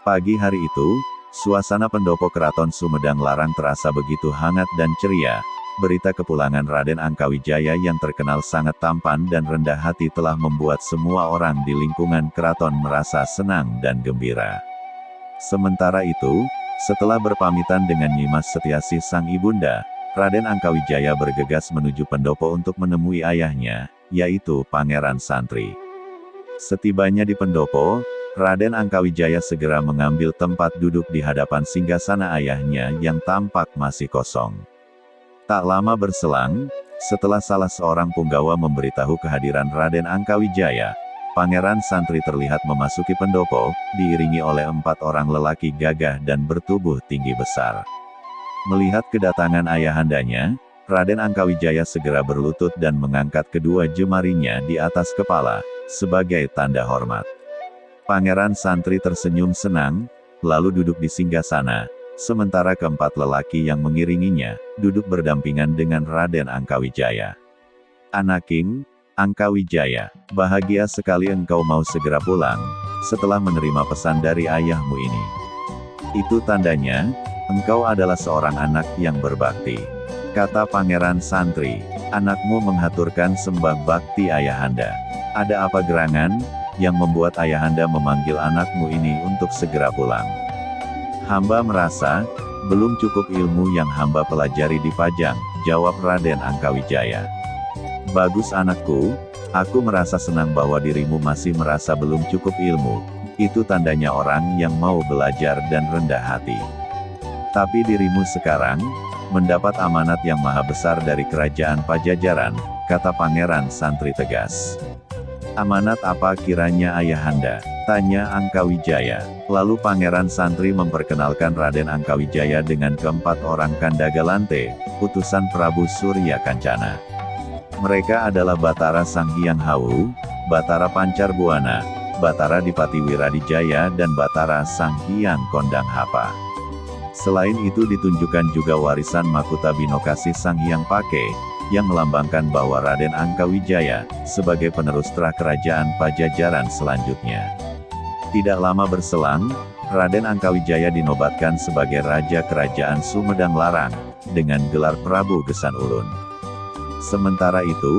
Pagi hari itu, suasana pendopo Keraton Sumedang Larang terasa begitu hangat dan ceria. Berita kepulangan Raden Angkawijaya yang terkenal sangat tampan dan rendah hati telah membuat semua orang di lingkungan keraton merasa senang dan gembira. Sementara itu, setelah berpamitan dengan Nyimas Setiasih sang ibunda, Raden Angkawijaya bergegas menuju pendopo untuk menemui ayahnya, yaitu Pangeran Santri. Setibanya di pendopo, Raden Angkawijaya segera mengambil tempat duduk di hadapan singgasana ayahnya yang tampak masih kosong. Tak lama berselang, setelah salah seorang punggawa memberitahu kehadiran Raden Angkawijaya, Pangeran Santri terlihat memasuki pendopo, diiringi oleh 4 orang lelaki gagah dan bertubuh tinggi besar. Melihat kedatangan ayahandanya, Raden Angkawijaya segera berlutut dan mengangkat kedua jemarinya di atas kepala, sebagai tanda hormat. Pangeran Santri tersenyum senang, lalu duduk di singgasana, sementara keempat lelaki yang mengiringinya, duduk berdampingan dengan Raden Angkawijaya. "Anak King, Angkawijaya, bahagia sekali engkau mau segera pulang, setelah menerima pesan dari ayahmu ini. Itu tandanya, engkau adalah seorang anak yang berbakti," kata Pangeran Santri. "Anakmu menghaturkan sembah bakti ayahanda. Ada apa gerangan, yang membuat ayahanda memanggil anakmu ini untuk segera pulang?" "Hamba merasa, belum cukup ilmu yang hamba pelajari di Pajang," jawab Raden Angkawijaya. "Bagus anakku, aku merasa senang bahwa dirimu masih merasa belum cukup ilmu. Itu tandanya orang yang mau belajar dan rendah hati. Tapi dirimu sekarang, mendapat amanat yang maha besar dari kerajaan Pajajaran," kata Pangeran Santri tegas. "Amanat apa kiranya ayahanda?" tanya Angkawijaya. Lalu Pangeran Santri memperkenalkan Raden Angkawijaya dengan keempat orang Kandagalante, utusan Prabu Surya Kancana. Mereka adalah Batara Sang Hyang Hawu, Batara Pancarbuana, Batara Dipati Wiradijaya dan Batara Sang Hyang Kondang Hapa. Selain itu ditunjukkan juga warisan Mahkota Binokasi Sang Hyang Pake, yang melambangkan bahwa Raden Angkawijaya, sebagai penerus terah kerajaan Pajajaran selanjutnya. Tidak lama berselang, Raden Angkawijaya dinobatkan sebagai Raja Kerajaan Sumedang Larang, dengan gelar Prabu Gesan Ulun. Sementara itu,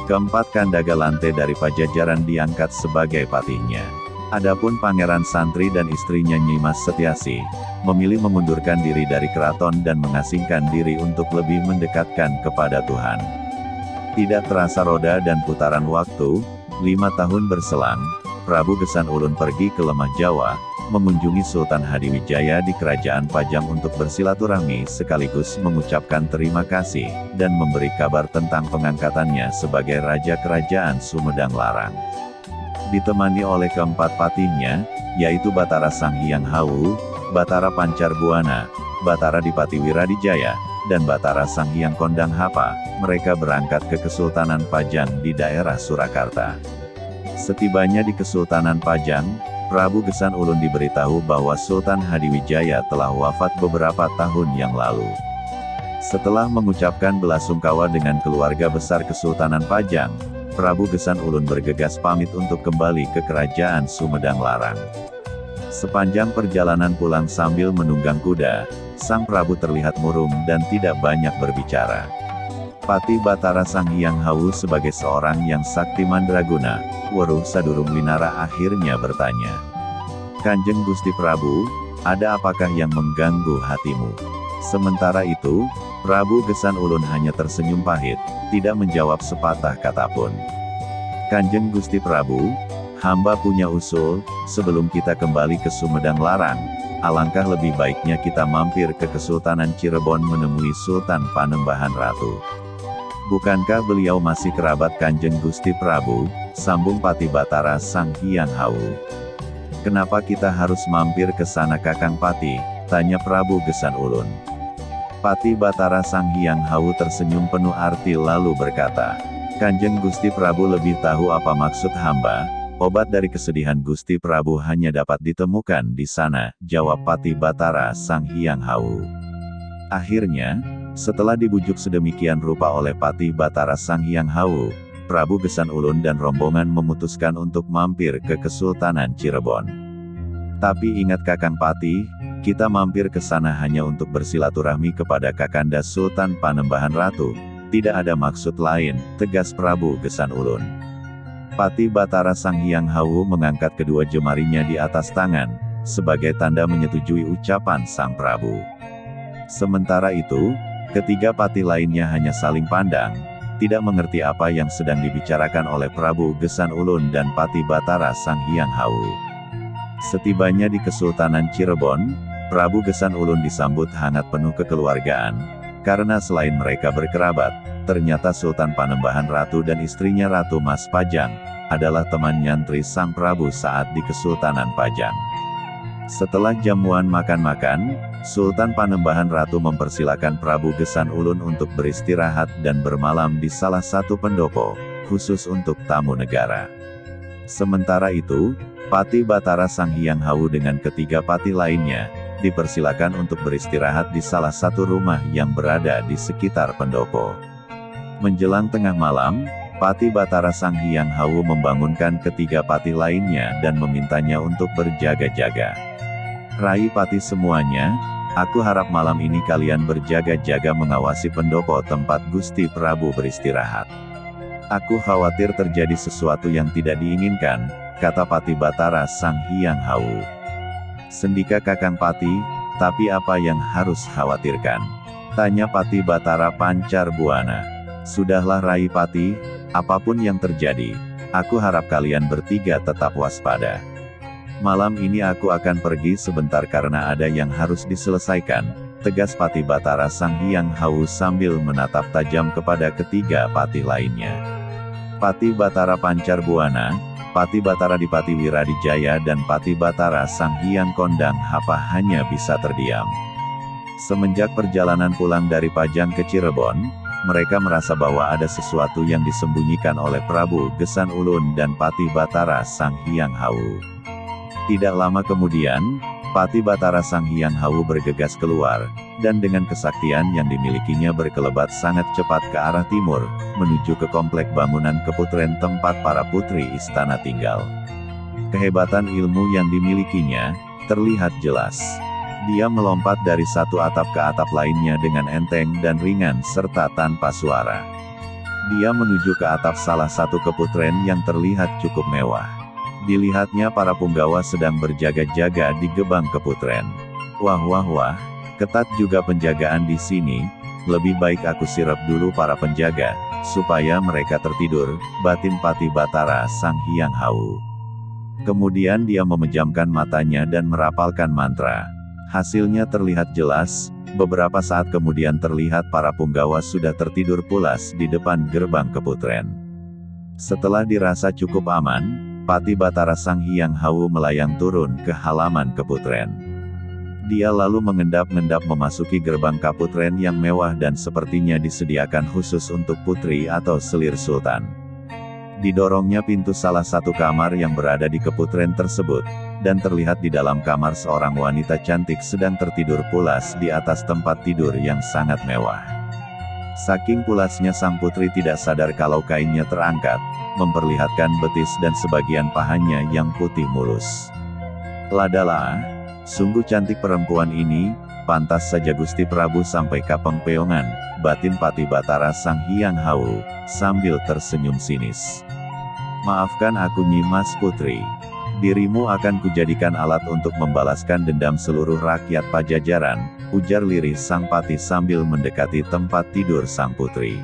keempat Kandagalante dari Pajajaran diangkat sebagai patihnya. Adapun Pangeran Santri dan istrinya Nyimas Setiasih, memilih memundurkan diri dari keraton dan mengasingkan diri untuk lebih mendekatkan kepada Tuhan. Tidak terasa roda dan putaran waktu, 5 tahun berselang, Prabu Gesan Ulun pergi ke Lemah Jawa, mengunjungi Sultan Hadiwijaya di Kerajaan Pajang untuk bersilaturahmi sekaligus mengucapkan terima kasih, dan memberi kabar tentang pengangkatannya sebagai Raja Kerajaan Sumedang Larang. Ditemani oleh keempat patihnya, yaitu Batara Sang Hyang Hawu, Batara Pancarbuana, Batara Dipati Wiradijaya, dan Batara Sang Hyang Kondang Hapa, mereka berangkat ke Kesultanan Pajang di daerah Surakarta. Setibanya di Kesultanan Pajang, Prabu Gesan Ulun diberitahu bahwa Sultan Hadiwijaya telah wafat beberapa tahun yang lalu. Setelah mengucapkan belasungkawa dengan keluarga besar Kesultanan Pajang, Prabu Gesan Ulun bergegas pamit untuk kembali ke Kerajaan Sumedang Larang. Sepanjang perjalanan pulang sambil menunggang kuda, sang Prabu terlihat murung dan tidak banyak berbicara. Patih Batara Sang Hyang Hawu sebagai seorang yang sakti mandraguna, weruh sadurung winara akhirnya bertanya, "Kanjeng Gusti Prabu, ada apakah yang mengganggu hatimu?" Sementara itu, Prabu Gesan Ulun hanya tersenyum pahit, tidak menjawab sepatah kata pun. "Kanjeng Gusti Prabu, hamba punya usul, sebelum kita kembali ke Sumedang Larang, alangkah lebih baiknya kita mampir ke Kesultanan Cirebon menemui Sultan Panembahan Ratu." "Bukankah beliau masih kerabat Kanjeng Gusti Prabu?" sambung Patih Batara Sang Hyang Hawu. "Kenapa kita harus mampir ke sana Kakang Patih?" tanya Prabu Gesan Ulun. Patih Batara Sang Hyang Hawu tersenyum penuh arti lalu berkata, "Kanjeng Gusti Prabu lebih tahu apa maksud hamba. Obat dari kesedihan Gusti Prabu hanya dapat ditemukan di sana," jawab Patih Batara Sang Hyang Hawu. Akhirnya, setelah dibujuk sedemikian rupa oleh Patih Batara Sang Hyang Hawu, Prabu Gesan Ulun dan rombongan memutuskan untuk mampir ke Kesultanan Cirebon. Tapi ingat Kakang Patih, kita mampir ke sana hanya untuk bersilaturahmi kepada Kakanda Sultan Panembahan Ratu. Tidak ada maksud lain, tegas Prabu Gesan Ulun. Patih Batara Sang Hyang Hawu mengangkat kedua jemarinya di atas tangan, sebagai tanda menyetujui ucapan Sang Prabu. Sementara itu, ketiga patih lainnya hanya saling pandang, tidak mengerti apa yang sedang dibicarakan oleh Prabu Gesan Ulun dan Patih Batara Sang Hyang Hawu. Setibanya di Kesultanan Cirebon, Prabu Gesan Ulun disambut hangat penuh kekeluargaan, karena selain mereka berkerabat, ternyata Sultan Panembahan Ratu dan istrinya Ratu Mas Pajang, adalah teman nyantri Sang Prabu saat di Kesultanan Pajang. Setelah jamuan makan-makan, Sultan Panembahan Ratu mempersilakan Prabu Gesan Ulun untuk beristirahat dan bermalam di salah satu pendopo, khusus untuk tamu negara. Sementara itu, Patih Batara Sang Hyang Hawu dengan ketiga patih lainnya, dipersilakan untuk beristirahat di salah satu rumah yang berada di sekitar pendopo. Menjelang tengah malam, Patih Batara Sang Hyang Hawu membangunkan ketiga patih lainnya dan memintanya untuk berjaga-jaga. Rai patih semuanya, aku harap malam ini kalian berjaga-jaga mengawasi pendopo tempat Gusti Prabu beristirahat. Aku khawatir terjadi sesuatu yang tidak diinginkan, kata Patih Batara Sang Hyang Hawu. Sendika Kakang Patih, tapi apa yang harus khawatirkan? Tanya Patih Batara Pancar Buana. Sudahlah Rai Patih, apapun yang terjadi, aku harap kalian bertiga tetap waspada. Malam ini aku akan pergi sebentar karena ada yang harus diselesaikan, tegas Patih Batara Sang Hyang Hawu sambil menatap tajam kepada ketiga patih lainnya. Patih Batara Pancar Buana, Patih Batara Dipati Wiradijaya dan Patih Batara Sang Hyang Kondang Hapa hanya bisa terdiam. Semenjak perjalanan pulang dari Pajang ke Cirebon, mereka merasa bahwa ada sesuatu yang disembunyikan oleh Prabu Gesan Ulun dan Patih Batara Sang Hyang Hawu. Tidak lama kemudian, Patih Batara Sang Hyang Hawu bergegas keluar, dan dengan kesaktian yang dimilikinya berkelebat sangat cepat ke arah timur, menuju ke komplek bangunan keputren tempat para putri istana tinggal. Kehebatan ilmu yang dimilikinya terlihat jelas. Dia melompat dari satu atap ke atap lainnya dengan enteng dan ringan serta tanpa suara. Dia menuju ke atap salah satu keputren yang terlihat cukup mewah. Dilihatnya para punggawa sedang berjaga-jaga di gerbang keputren. Wah wah wah, ketat juga penjagaan di sini. Lebih baik aku sirap dulu para penjaga, supaya mereka tertidur, batin Patih Batara Sang Hyang Hawu. Kemudian dia memejamkan matanya dan merapalkan mantra. Hasilnya terlihat jelas, beberapa saat kemudian terlihat para punggawa sudah tertidur pulas di depan gerbang keputren. Setelah dirasa cukup aman, Patih Batara Sang Hyang Hawu melayang turun ke halaman keputren. Dia lalu mengendap-endap memasuki gerbang kaputren yang mewah dan sepertinya disediakan khusus untuk putri atau selir sultan. Didorongnya pintu salah satu kamar yang berada di keputren tersebut, dan terlihat di dalam kamar seorang wanita cantik sedang tertidur pulas di atas tempat tidur yang sangat mewah. Saking pulasnya sang putri tidak sadar kalau kainnya terangkat, memperlihatkan betis dan sebagian pahanya yang putih mulus. Ladalah, sungguh cantik perempuan ini, pantas saja Gusti Prabu sampai kapeng peongan, batin Patih Batara Sang Hyang Hawu, sambil tersenyum sinis. Maafkan aku Nyi Mas Putri. Dirimu akan kujadikan alat untuk membalaskan dendam seluruh rakyat Pajajaran, ujar lirih Sang Patih sambil mendekati tempat tidur sang putri.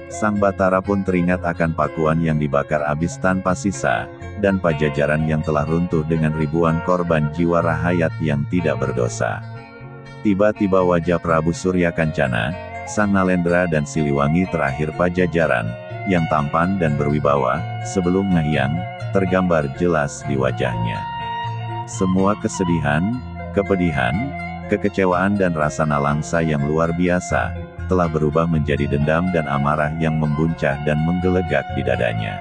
Sang Batara pun teringat akan pakuan yang dibakar habis tanpa sisa, dan Pajajaran yang telah runtuh dengan ribuan korban jiwa rahayat yang tidak berdosa. Tiba-tiba wajah Prabu Surya Kancana, Sang Nalendra dan Siliwangi terakhir Pajajaran, yang tampan dan berwibawa, sebelum Ngahyang, tergambar jelas di wajahnya. Semua kesedihan, kepedihan, kekecewaan dan rasa nalangsa yang luar biasa, telah berubah menjadi dendam dan amarah yang membuncah dan menggelegak di dadanya.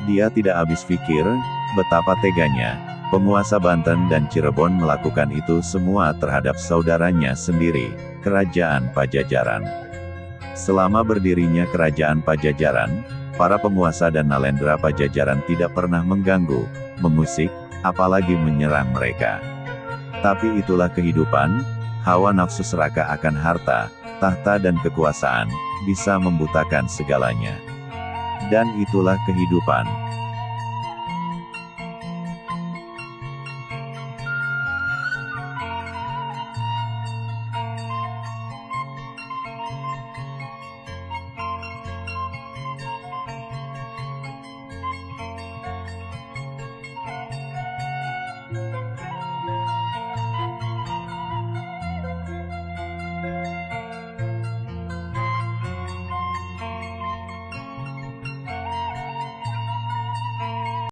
Dia tidak habis pikir, betapa teganya, penguasa Banten dan Cirebon melakukan itu semua terhadap saudaranya sendiri, Kerajaan Pajajaran. Selama berdirinya Kerajaan Pajajaran, para penguasa dan Nalendra Pajajaran tidak pernah mengganggu, mengusik, apalagi menyerang mereka. Tapi itulah kehidupan, hawa nafsu serakah akan harta, tahta dan kekuasaan, bisa membutakan segalanya. Dan itulah kehidupan.